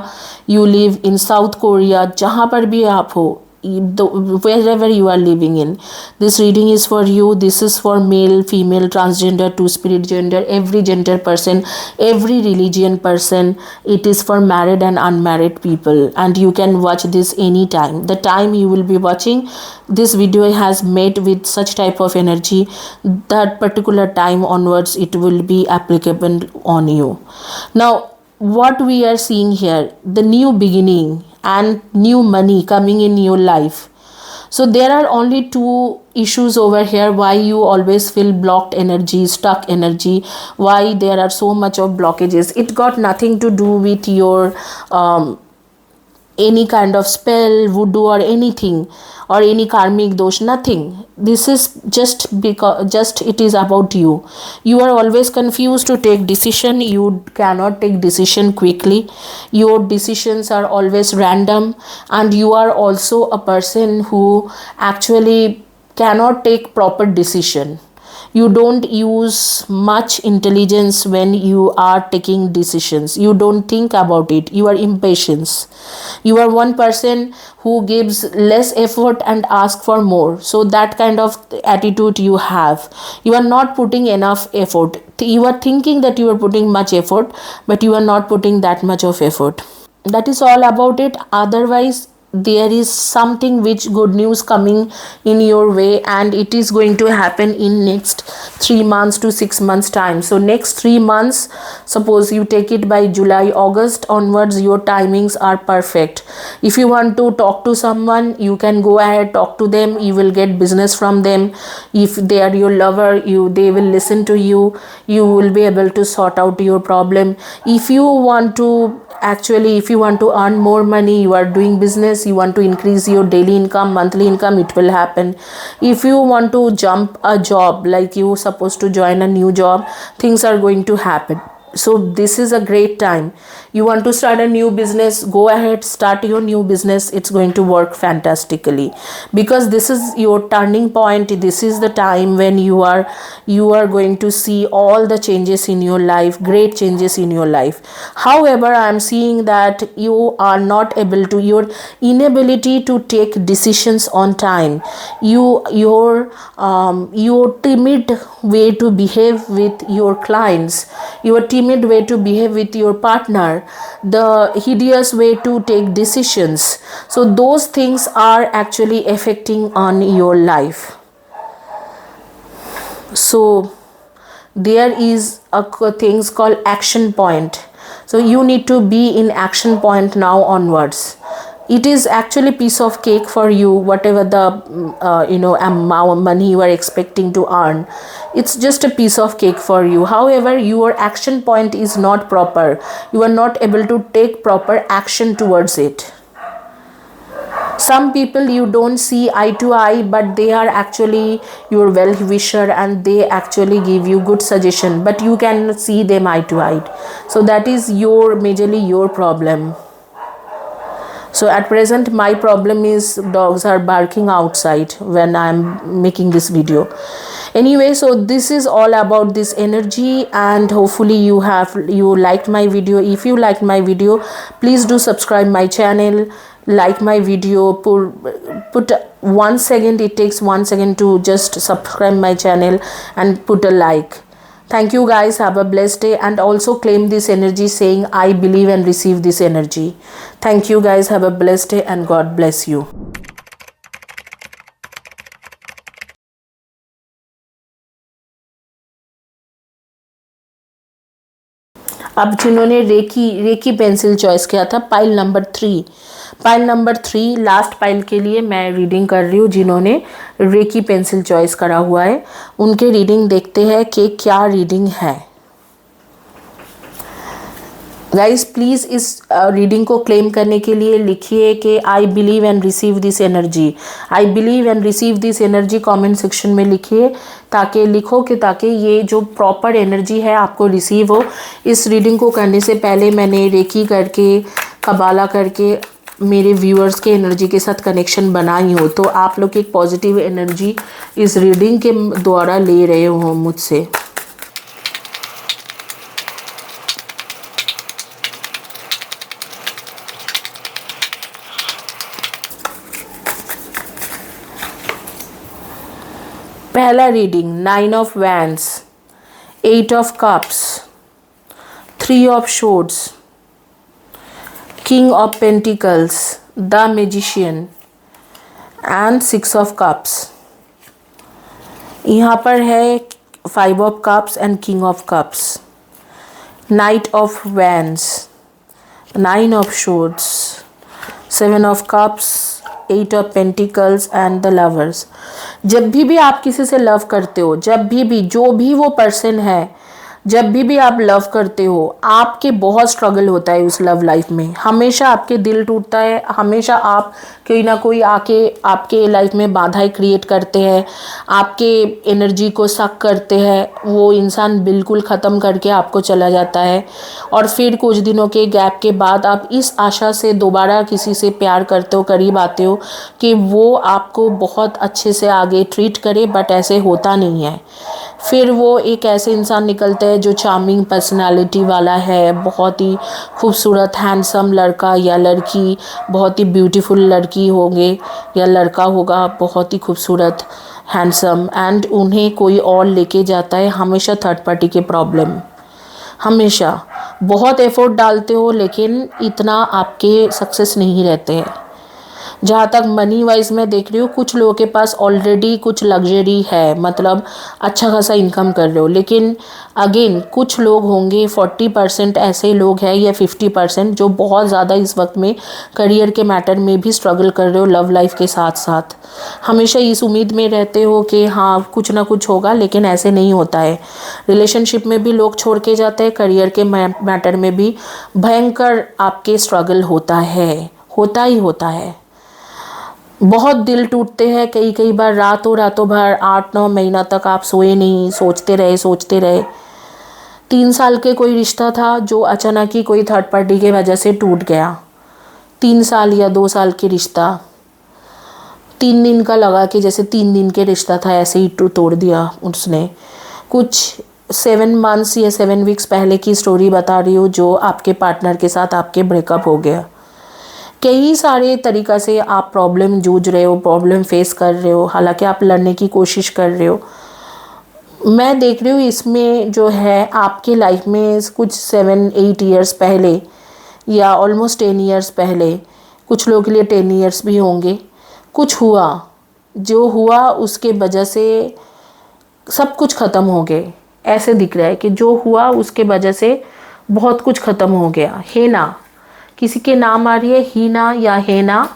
you live in South Korea, जहाँ पर भी आप हो, wherever you are living in, this reading is for you. This is for male, female, transgender, two-spirit gender, every gender person, every religion person. It is for married and unmarried people, and you can watch this anytime. The time you will be watching this video has made with such type of energy, that particular time onwards it will be applicable on you. Now what we are seeing here, the new beginning and new money coming in your life. So there are only two issues over here why you always feel blocked energy, stuck energy, why there are so much of blockages. It got nothing to do with your any kind of spell, voodoo or anything, or any karmic dosh, nothing. This is just because it is about you. You are always confused to take decision. You cannot take decision quickly. Your decisions are always random, and you are also a person who actually cannot take proper decision. You don't use much intelligence when you are taking decisions. You don't think about it. You are impatient. You are one person who gives less effort and ask for more. So that kind of attitude you have. You are not putting enough effort. You are thinking that you are putting much effort, but you are not putting that much of effort. That is all about it. Otherwise, there is something which good news coming in your way, and it is going to happen in next 3 months to 6 months time. So next 3 months, suppose you take it by July, August onwards, your timings are perfect. If you want to talk to someone, you can go ahead, talk to them. You will get business from them. If they are your lover, they will listen to you. You will be able to sort out your problem. If you want to earn more money, you are doing business, you want to increase your daily income, monthly income, it will happen. If you want to jump a job, like you supposed to join a new job, things are going to happen. So this is a great time. You want to start a new business, go ahead, start your new business. It's going to work fantastically, because this is your turning point. This is the time when you are going to see all the changes in your life, great changes in your life. However, I am seeing that you are not able to, your inability to take decisions on time, your timid way to behave with your clients, your timid way to behave with your partner, the hideous way to take decisions. So those things are actually affecting on your life. So there is a things called action point. So you need to be in action point now onwards. It is actually piece of cake for you, whatever the amount money you are expecting to earn. It's just a piece of cake for you. However, your action point is not proper. You are not able to take proper action towards it. Some people you don't see eye to eye, but they are actually your well-wisher and they actually give you good suggestion, but you cannot see them eye to eye. So that is majorly your problem. So at present my problem is dogs are barking outside when I'm making this video. Anyway, so this is all about this energy, and hopefully you liked my video. If you liked my video, please do subscribe my channel, like my video, put 1 second, it takes 1 second to just subscribe my channel and put a like. Thank you guys, have a blessed day, and also claim this energy saying I believe and receive this energy. Thank you guys, have a blessed day and God bless you. अब जिन्होंने recce pencil choice किया था pile number 3 last pile के लिए मैं reading कर रही हूँ। जिन्होंने रेकी पेंसिल चॉइस करा हुआ है उनके रीडिंग देखते हैं कि क्या रीडिंग है। गाइस प्लीज़ इस रीडिंग को क्लेम करने के लिए लिखिए कि I believe and receive this energy. I believe and receive this energy comment section में लिखिए, ताकि ये जो प्रॉपर एनर्जी है आपको रिसीव हो। इस रीडिंग को करने से पहले मैंने रेकी करके, कबाला करके मेरे व्यूअर्स के एनर्जी के साथ कनेक्शन बनाई हो, तो आप लोग एक पॉजिटिव एनर्जी इस रीडिंग के द्वारा ले रहे हो मुझसे। पहला reading 9 of wands, 8 of cups, 3 of swords, king of pentacles, the magician and 6 of cups. यहाँ पर है 5 of cups and king of cups, knight of wands, 9 of swords, 7 of cups, 8 of pentacles and the lovers. जब भी आप किसी से love करते हो, जब भी जो भी वो पर्सन है, जब भी आप लव करते हो, आपके बहुत स्ट्रगल होता है उस लव लाइफ में। हमेशा आपके दिल टूटता है, हमेशा आप कोई ना कोई आके आपके लाइफ में बाधाएं क्रिएट करते हैं, आपके एनर्जी को सक करते हैं। वो इंसान बिल्कुल ख़त्म करके आपको चला जाता है और फिर कुछ दिनों के गैप के बाद आप इस आशा से दोबारा किसी से प्यार करते हो, करीब आते हो कि वो आपको बहुत अच्छे से आगे ट्रीट करे, बट ऐसे होता नहीं है। फिर वो एक ऐसे इंसान निकलता है जो चार्मिंग पर्सनालिटी वाला है, बहुत ही खूबसूरत हैंडसम लड़का या लड़की, बहुत ही ब्यूटीफुल लड़की होंगे या लड़का होगा, बहुत ही खूबसूरत हैंडसम, एंड उन्हें कोई और लेके जाता है। हमेशा थर्ड पार्टी के प्रॉब्लम, हमेशा बहुत एफर्ट डालते हो लेकिन इतना आपके सक्सेस नहीं रहते हैं। जहाँ तक मनी वाइज मैं देख रही हूँ, कुछ लोगों के पास ऑलरेडी कुछ लग्जरी है, मतलब अच्छा खासा इनकम कर रहे हो, लेकिन अगेन कुछ लोग होंगे, 40% ऐसे लोग हैं या 50% जो बहुत ज़्यादा इस वक्त में करियर के मैटर में भी स्ट्रगल कर रहे हो लव लाइफ के साथ साथ। हमेशा इस उम्मीद में रहते हो कि हाँ कुछ ना कुछ होगा, लेकिन ऐसे नहीं होता है। रिलेशनशिप में भी लोग छोड़ के जाते हैं, करियर के मैटर में भी भयंकर आपके स्ट्रगल होता है। बहुत दिल टूटते हैं, कई बार रातों भर 8-9 महीना तक आप सोए नहीं, सोचते रहे। 3 साल के कोई रिश्ता था जो अचानक ही कोई थर्ड पार्टी के वजह से टूट गया। 3 साल या 2 साल के रिश्ता 3 दिन का लगा कि जैसे 3 दिन के रिश्ता था, ऐसे ही तोड़ दिया उसने। कुछ 7 मंथ्स या 7 वीक्स पहले की स्टोरी बता रही हूँ, जो आपके पार्टनर के साथ आपके ब्रेकअप हो गया। कई सारे तरीक़ा से आप प्रॉब्लम जूझ रहे हो, प्रॉब्लम फेस कर रहे हो, हालांकि आप लड़ने की कोशिश कर रहे हो। मैं देख रही हूँ इसमें जो है आपके लाइफ में कुछ 7-8 ईयर्स पहले या ऑलमोस्ट 10 ईयर्स पहले, कुछ लोगों के लिए 10 ईयर्स भी होंगे, कुछ जो हुआ उसके वजह से सब कुछ ख़त्म हो गए। ऐसे दिख रहा है कि जो हुआ उसके वजह से बहुत कुछ ख़त्म हो गया है ना। किसी के नाम आ रही है हीना या हेना,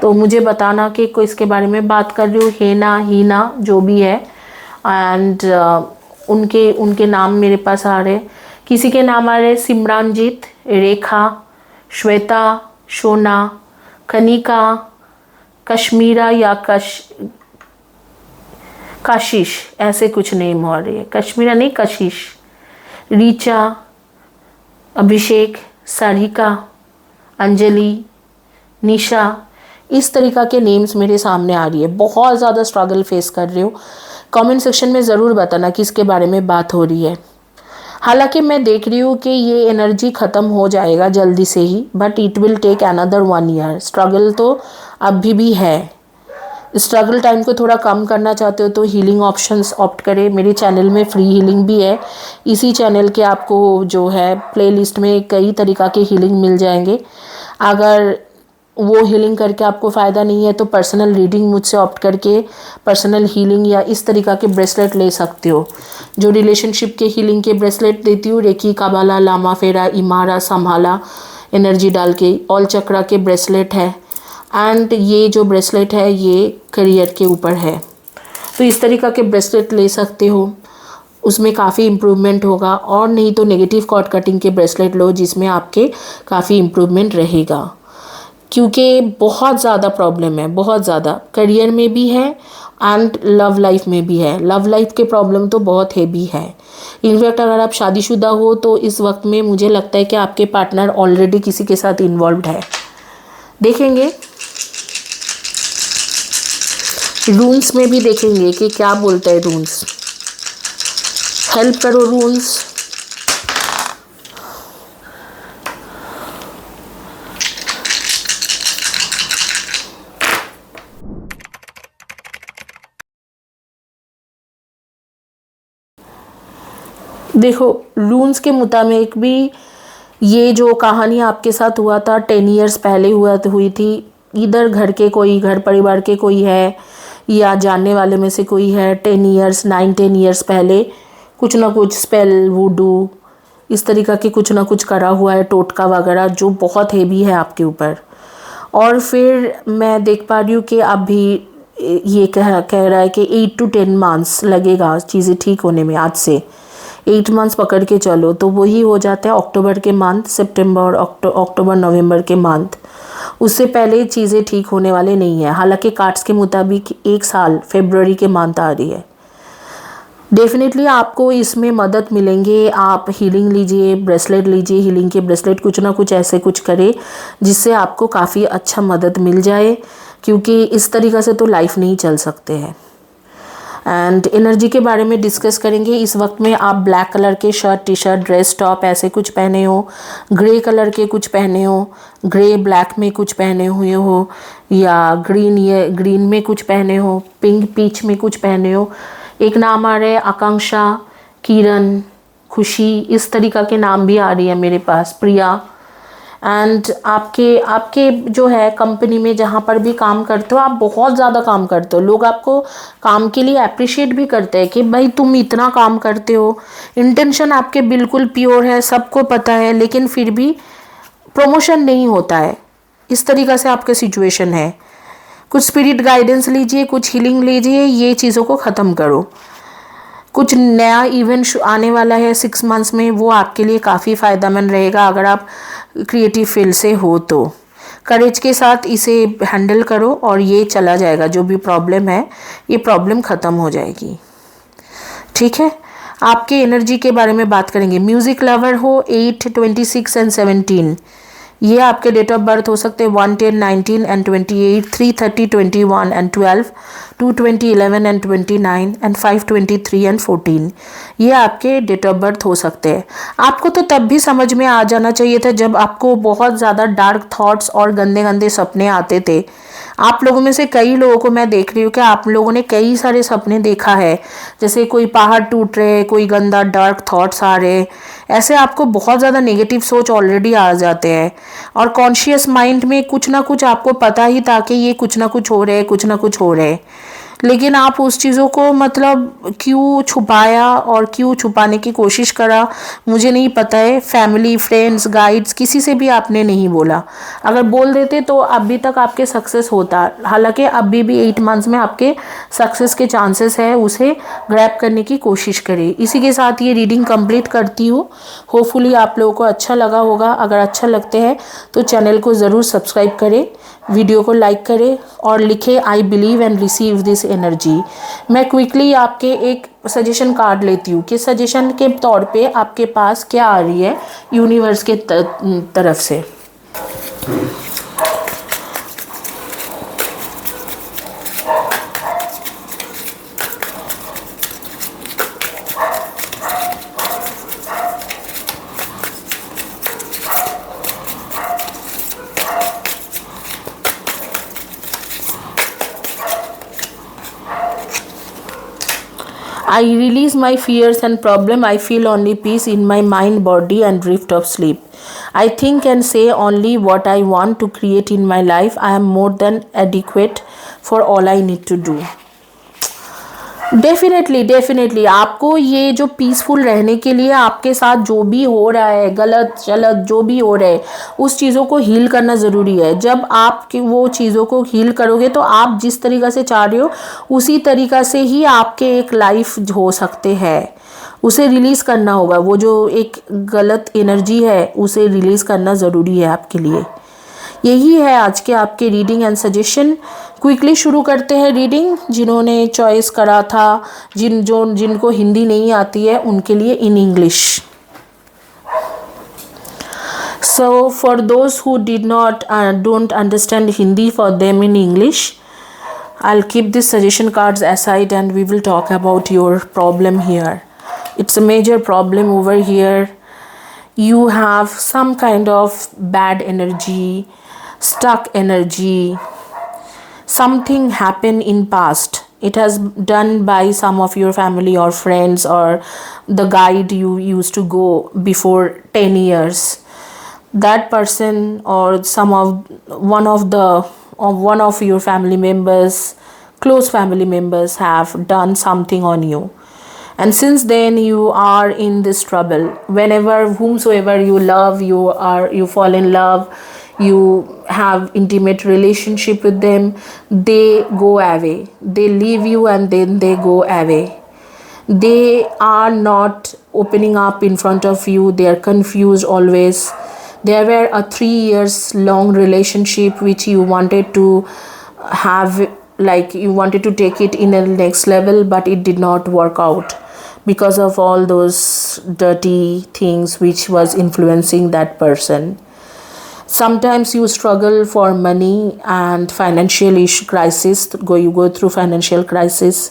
तो मुझे बताना कि कोई इसके बारे में बात कर रही हूँ, हेना हीना जो भी है, एंड उनके नाम मेरे पास आ रहे। किसी के नाम आ रहे सिमरानजीत, रेखा, श्वेता, शोना, कनिका, कश्मीरा या कशिश, ऐसे कुछ नेम हो रही है। कश्मीरा नहीं, कशिश, रीचा, अभिषेक, सारिका, अंजलि, निशा, इस तरीक़ा के नेम्स मेरे सामने आ रही है। बहुत ज़्यादा स्ट्रगल फेस कर रहे हो। कमेंट सेक्शन में ज़रूर बताना किसके बारे में बात हो रही है। हालांकि मैं देख रही हूँ कि ये एनर्जी ख़त्म हो जाएगा जल्दी से ही, but it will take another 1 year. Struggle तो अभी भी है। स्ट्रगल टाइम को थोड़ा कम करना चाहते हो तो हीलिंग ऑप्शंस ऑप्ट करें। मेरे चैनल में फ्री हीलिंग भी है। इसी चैनल के आपको जो है प्लेलिस्ट में कई तरीक़ा के हीलिंग मिल जाएंगे। अगर वो हीलिंग करके आपको फ़ायदा नहीं है तो पर्सनल रीडिंग मुझसे ऑप्ट करके पर्सनल हीलिंग या इस तरीक़ा के ब्रेसलेट ले सकते हो। जो रिलेशनशिप के हीलिंग के ब्रेसलेट देती हूँ, रेकी, काबाला, लामा फेरा, इमारा, संभाला एनर्जी डाल के ऑल चक्रा के ब्रेसलेट है। एंड ये जो ब्रेसलेट है ये करियर के ऊपर है, तो इस तरीक़ा के ब्रेसलेट ले सकते हो, उसमें काफ़ी इम्प्रूवमेंट होगा। और नहीं तो नेगेटिव कॉर्ड कटिंग के ब्रेसलेट लो जिसमें आपके काफ़ी इम्प्रूवमेंट रहेगा, क्योंकि बहुत ज़्यादा प्रॉब्लम है, बहुत ज़्यादा करियर में भी है एंड लव लाइफ में भी है। लव लाइफ के प्रॉब्लम तो बहुत हेवी है। इनफैक्ट अगर आप शादीशुदा हो तो इस वक्त में मुझे लगता है कि आपके पार्टनर ऑलरेडी किसी के साथ इन्वॉल्व्ड है। देखेंगे रून्स में भी, देखेंगे कि क्या बोलता है रून्स। हेल्प करो रून्स। देखो रून्स के मुताबिक भी ये जो कहानी आपके साथ हुआ था 10 ईयर्स पहले हुई थी। इधर घर के कोई, घर परिवार के कोई है या जानने वाले में से कोई है, 10 ईयर्स 9-10 ईयर्स पहले कुछ ना कुछ स्पेल, वूडू इस तरीक़ा के कुछ ना कुछ करा हुआ है, टोटका वगैरह, जो बहुत हेवी है आपके ऊपर। और फिर मैं देख पा रही हूँ कि अभी ये कह रहा है कि 8 to 10 मंथ्स लगेगा चीज़ें ठीक होने में। आज से 8 मंथ्स पकड़ के चलो तो वही हो जाता है अक्टूबर के मंथ, सितंबर, अक्टूबर नवंबर के मंथ। उससे पहले चीज़ें ठीक होने वाले नहीं है। हालांकि कार्ड्स के मुताबिक 1 साल फरवरी के मंथ आ रही है। डेफिनेटली आपको इसमें मदद मिलेंगे। आप हीलिंग लीजिए, ब्रेसलेट लीजिए, हीलिंग के ब्रेसलेट कुछ ना कुछ ऐसे कुछ करे जिससे आपको काफ़ी अच्छा मदद मिल जाए, क्योंकि इस तरीक़े से तो लाइफ नहीं चल सकते हैं। एंड एनर्जी के बारे में डिस्कस करेंगे। इस वक्त में आप ब्लैक कलर के shirt, T shirt, dress, top ऐसे कुछ पहने हो, ग्रे कलर के कुछ पहने हो, ग्रे ब्लैक में कुछ पहने हुए हो, या ग्रीन में कुछ पहने हो, पिंक पीच में कुछ पहने हो। एक नाम आ रहा है आकांक्षा, किरण, खुशी, इस तरीक़ा के नाम भी आ रही है मेरे पास, प्रिया। एंड आपके जो है कंपनी में जहाँ पर भी काम करते हो, आप बहुत ज़्यादा काम करते हो। लोग आपको काम के लिए अप्रिशिएट भी करते हैं कि भाई तुम इतना काम करते हो। इंटेंशन आपके बिल्कुल प्योर है, सबको पता है, लेकिन फिर भी प्रमोशन नहीं होता है। इस तरीक़ा से आपका सिचुएशन है। कुछ स्पिरिट गाइडेंस लीजिए, कुछ हीलिंग लीजिए, ये चीज़ों को ख़त्म करो। कुछ नया इवेंट आने वाला है 6 मंथ्स में, वो आपके लिए काफ़ी फ़ायदेमंद रहेगा अगर आप क्रिएटिव फील्ड से हो तो। करेज के साथ इसे हैंडल करो और ये चला जाएगा। जो भी प्रॉब्लम है ये प्रॉब्लम ख़त्म हो जाएगी, ठीक है। आपके एनर्जी के बारे में बात करेंगे। म्यूज़िक लवर हो 8, 26 एंड 17, ये आपके डेट ऑफ बर्थ हो सकते हैं 1, 10, 19 and 28, 3, 30, 21 and 12, 2, 20, 11 and 29 and 5, 23 and 14, ये आपके डेट ऑफ बर्थ हो सकते हैं। आपको तो तब भी समझ में आ जाना चाहिए था जब आपको बहुत ज़्यादा डार्क थॉट्स और गंदे गंदे सपने आते थे। आप लोगों में से कई लोगों को मैं देख रही हूँ कि आप लोगों ने कई सारे सपने देखा है, जैसे कोई पहाड़ टूट रहे, कोई गंदा डार्क थॉट्स आ रहे, ऐसे आपको बहुत ज़्यादा नेगेटिव सोच ऑलरेडी आ जाते हैं। और कॉन्शियस माइंड में कुछ ना कुछ आपको पता ही था कि ये कुछ ना कुछ हो रहा है, कुछ ना कुछ हो रहा है, लेकिन आप उस चीज़ों को मतलब क्यों छुपाया और क्यों छुपाने की कोशिश करा मुझे नहीं पता है। फैमिली, फ्रेंड्स, गाइड्स, किसी से भी आपने नहीं बोला। अगर बोल देते तो अभी तक आपके सक्सेस होता। हालांकि अभी भी 8 मंथ्स में आपके सक्सेस के चांसेस है, उसे ग्रैब करने की कोशिश करें। इसी के साथ ये रीडिंग कंप्लीट करती हूँ। होपफुली आप लोगों को अच्छा लगा होगा। अगर अच्छा लगते हैं तो चैनल को ज़रूर सब्सक्राइब करें, वीडियो को लाइक करें और लिखें I believe and receive this energy. मैं क्विकली आपके एक सजेशन कार्ड लेती हूँ कि सजेशन के तौर पे आपके पास क्या आ रही है यूनिवर्स के तरफ से। I release my fears and problem. I feel only peace in my mind, body, and drift of sleep. I think and say only what I want to create in my life. I am more than adequate for all I need to do. Definitely आपको ये जो peaceful रहने के लिए आपके साथ जो भी हो रहा है, गलत चलत जो भी हो रहा है, उस चीज़ों को हील करना ज़रूरी है. जब आप वो चीज़ों को हील करोगे तो आप जिस तरीक़ा से चाह रहे हो उसी तरीक़ा से ही आपके एक लाइफ हो सकते हैं. उसे रिलीज़ करना होगा. वो जो एक गलत एनर्जी है उसे रिलीज़ करना ज़रूरी है आपके लिए. यही है आज के आपके रीडिंग एंड सजेशन. क्विकली शुरू करते हैं रीडिंग. जिन्होंने चॉइस करा था, जिनको हिंदी नहीं आती है उनके लिए in English. So for those who don't understand Hindi, for them in English, I'll keep these suggestion cards aside and we will talk about your problem here. It's a major problem over here. You have some kind of bad energy, stuck energy. Something happened in past. It has done by some of your family or friends or the guide you used to go before 10 years. That person or one of your family members, close family members, have done something on you. And since then you are in this trouble. Whenever whomsoever you love, you fall in love, you have intimate relationship with them, they go away. They leave you and then they go away. They are not opening up in front of you. They are confused always. There were a 3 years long relationship which you wanted to have, like you wanted to take it in a next level, but it did not work out because of all those dirty things which was influencing that person. Sometimes you struggle for money and financial crisis. You go through financial crisis.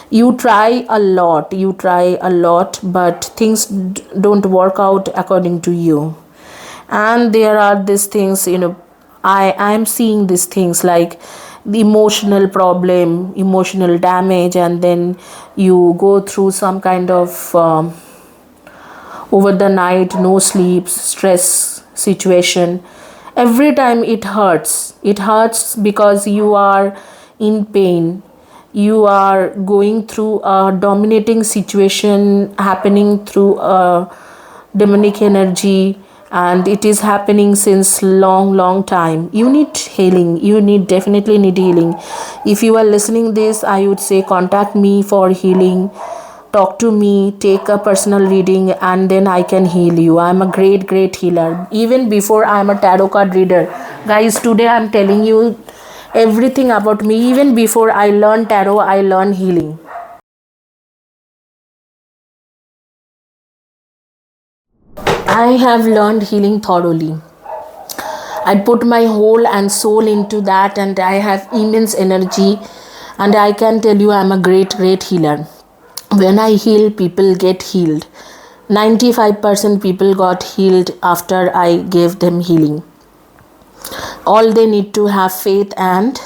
You try a lot, but things don't work out according to you. And there are these things, I am seeing these things like the emotional problem, emotional damage, and then you go through some kind of over the night, no sleep, stress situation. Every time it hurts because you are in pain. You are going through a dominating situation happening through a demonic energy, and it is happening since long time. You need healing. Definitely need healing. If you are listening this, I would say contact me for healing. Talk to me, take a personal reading, and then I can heal you. I'm a great healer. Even before I'm a tarot card reader. Guys, today I'm telling you everything about me. Even before I learned tarot, I learned healing. I have learned healing thoroughly. I put my whole and soul into that, and I have immense energy, and I can tell you I'm a great healer. When I heal, people get healed. 95% people got healed after I gave them healing. All they need to have faith and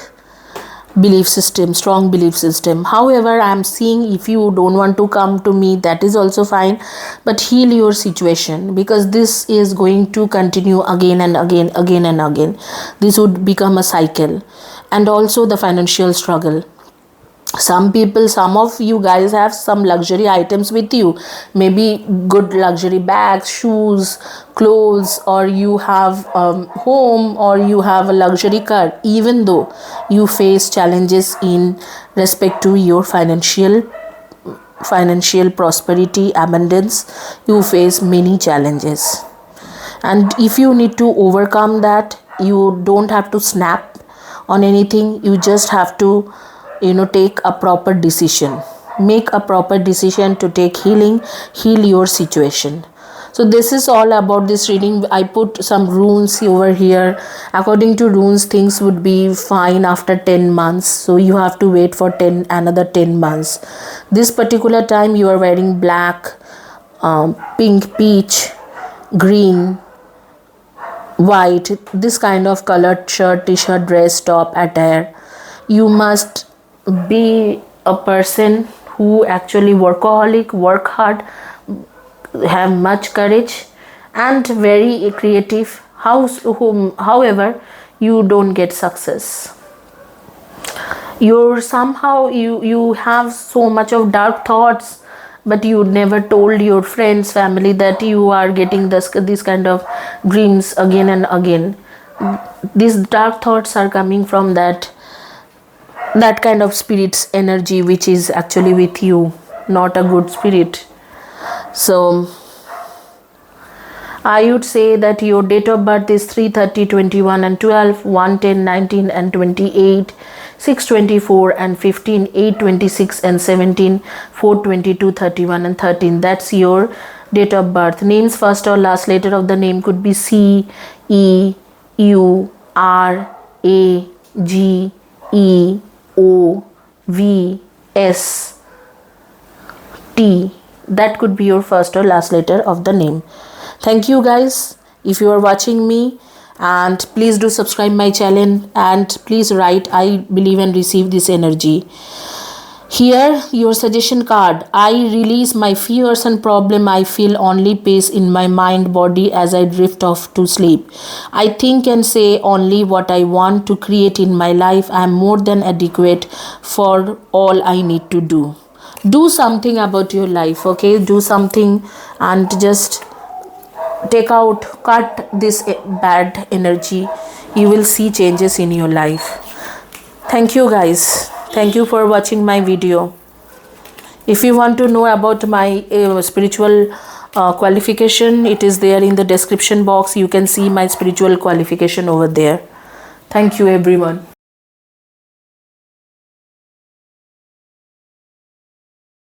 belief system, strong belief system. However, I am seeing if you don't want to come to me, that is also fine, but heal your situation, because this is going to continue again and again. This would become a cycle. And also the financial struggle. Some of you guys have some luxury items with you, maybe good luxury bags, shoes, clothes, or you have home, or you have a luxury car. Even though you face challenges in respect to your financial prosperity, abundance, you face many challenges, and if you need to overcome that, you don't have to snap on anything. You just have to take a proper decision. Make a proper decision to take heal your situation. So this is all about this reading. I put some runes over here. According to runes, things would be fine after 10 months. So you have to wait for another 10 months. This particular time you are wearing black, pink, peach, green, white, this kind of colored shirt, t-shirt, dress, top, attire. You must be a person who actually workaholic, work hard, have much courage and very creative. However, you don't get success. You're somehow you have so much of dark thoughts, but you never told your friends, family that you are getting this kind of dreams again and again. These dark thoughts are coming from that kind of spirit's energy, which is actually with you, not a good spirit. So I would say that your date of birth is 3:30, 21 and 12, 1:10, 19 and 28, 6:24 and 15, 8:26 and 17, 4:22, 31 and 13. That's your date of birth. Names first or last letter of the name could be C, E, U, R, A, G, E, O, V, S, T. That could be your first or last letter of the name. Thank you guys if you are watching me, and please do subscribe my channel and please write I believe and receive this energy. Here your suggestion card. I release my fears and problem I feel only peace in my mind body as I drift off to sleep. I think and say only what I want to create in my life. I am more than adequate for all I need to do. Do something about your life, okay? Do something and just cut this bad energy. You will see changes in your life. Thank you guys. Thank you for watching my video. If you want to know about my spiritual qualification, it is there in the description box. You can see my spiritual qualification over there. Thank you everyone.